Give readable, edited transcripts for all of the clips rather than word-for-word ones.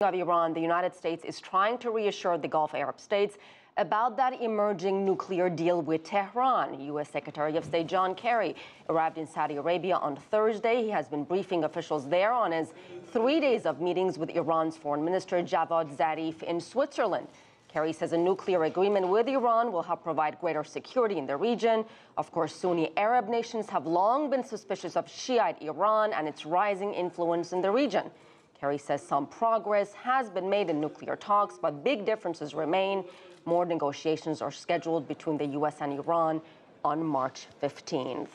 Of Iran, the United States is trying to reassure the Gulf Arab states about that emerging nuclear deal with Tehran. U.S. Secretary of State John Kerry arrived in Saudi Arabia on Thursday. He has been briefing officials there on his 3 days of meetings with Iran's Foreign Minister Javad Zarif in Switzerland. Kerry says a nuclear agreement with Iran will help provide greater security in the region. Of course, Sunni Arab nations have long been suspicious of Shiite Iran and its rising influence in the region. Kerry says some progress has been made in nuclear talks, but big differences remain. More negotiations are scheduled between the U.S. and Iran on March 15th.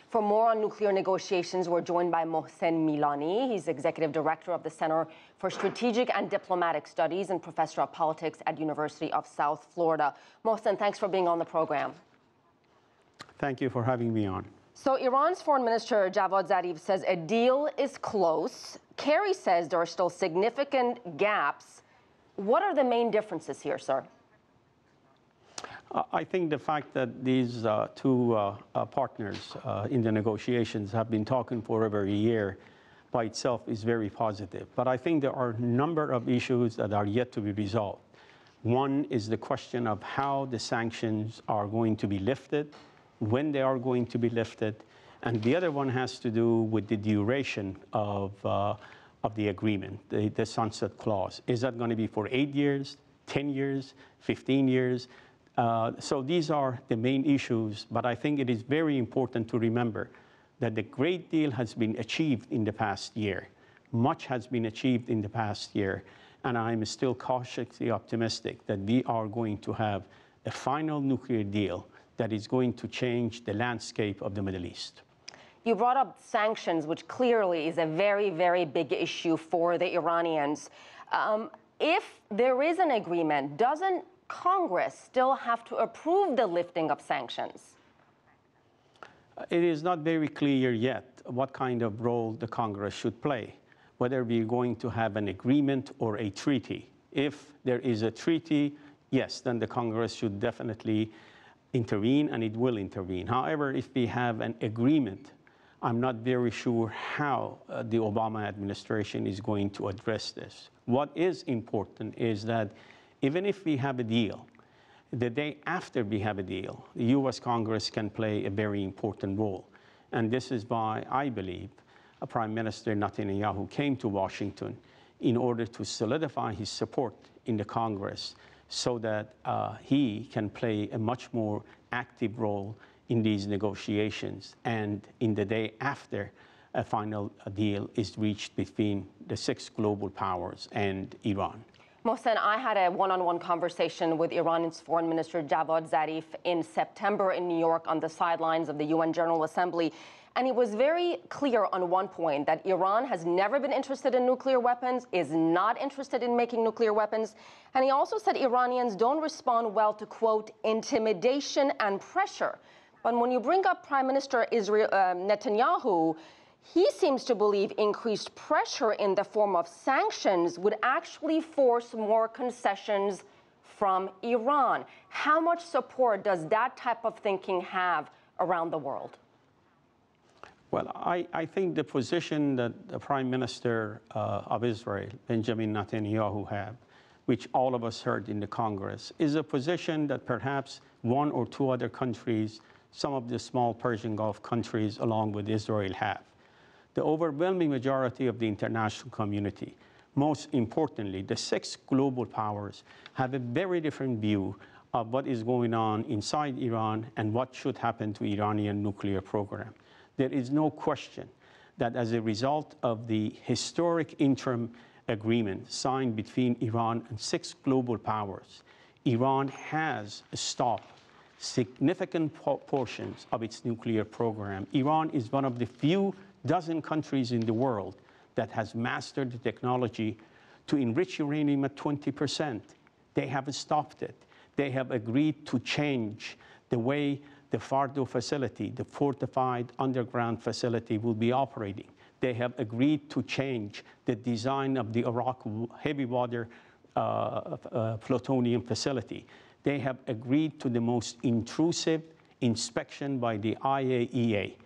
For more on nuclear negotiations, we're joined by Mohsen Milani. He's executive director of the Center for Strategic and Diplomatic Studies and professor of politics at University of South Florida. Mohsen, thanks for being on the program. Thank you for having me on. So Iran's Foreign Minister Javad Zarif says a deal is close. Kerry says there are still significant gaps. What are the main differences here, sir? I think the fact that these two partners in the negotiations have been talking for over a year by itself is very positive. But I think there are a number of issues that are yet to be resolved. One is the question of how the sanctions are going to be lifted, when they are going to be lifted, and the other one has to do with the duration of the agreement, the sunset clause. Is that going to be for 8 years, 10 years, 15 years? So these are the main issues, but I think it is very important to remember that the great deal has been achieved in the past year. Much has been achieved in the past year, and I'm still cautiously optimistic that we are going to have a final nuclear deal that is going to change the landscape of the Middle East. You brought up sanctions, which clearly is a very, very big issue for the Iranians. If there is an agreement, doesn't Congress still have to approve the lifting of sanctions? It is not very clear yet what kind of role the Congress should play, whether we're going to have an agreement or a treaty. If there is a treaty, yes, then the Congress should definitely intervene, and it will intervene. However, if we have an agreement, I'm not very sure how the Obama administration is going to address this. What is important is that even if we have a deal, the day after we have a deal, the U.S. Congress can play a very important role. And this is why I believe Prime Minister Netanyahu came to Washington in order to solidify his support in the Congress so that he can play a much more active role in these negotiations, and in the day after a final deal is reached between the 6 global powers and Iran. Mohsen, I had a one-on-one conversation with Iran's Foreign Minister Javad Zarif in September in New York on the sidelines of the UN General Assembly. And he was very clear on one point, that Iran has never been interested in nuclear weapons, is not interested in making nuclear weapons. And he also said Iranians don't respond well to, quote, intimidation and pressure. But when you bring up Prime Minister Netanyahu, he seems to believe increased pressure in the form of sanctions would actually force more concessions from Iran. How much support does that type of thinking have around the world? Well, I think the position that the Prime Minister of Israel, Benjamin Netanyahu, have, which all of us heard in the Congress, is a position that perhaps 1 or 2 other countries, some of the small Persian Gulf countries along with Israel, have. The overwhelming majority of the international community, most importantly, the 6 global powers, have a very different view of what is going on inside Iran and what should happen to Iranian nuclear program. There is no question that as a result of the historic interim agreement signed between Iran and 6 global powers, Iran has stopped significant portions of its nuclear program. Iran is one of the few dozen countries in the world that has mastered the technology to enrich uranium at 20%. They have stopped it. They have agreed to change the way the Fordo facility, the fortified underground facility, will be operating. They have agreed to change the design of the Iraq heavy water plutonium facility. They have agreed to the most intrusive inspection by the IAEA.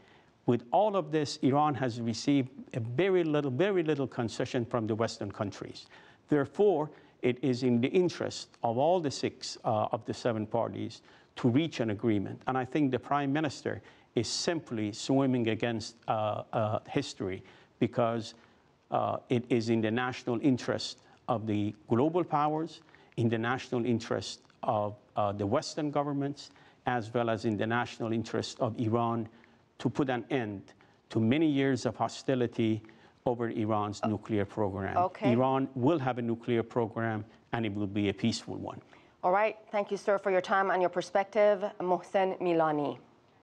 With all of this, Iran has received a very little concession from the Western countries. Therefore, it is in the interest of all the six of the seven parties to reach an agreement. And I think the Prime Minister is simply swimming against history, because it is in the national interest of the global powers, in the national interest of the Western governments, as well as in the national interest of Iran, to put an end to many years of hostility over Iran's nuclear program. Okay. Iran will have a nuclear program, and it will be a peaceful one. All right. Thank you, sir, for your time and your perspective. Mohsen Milani.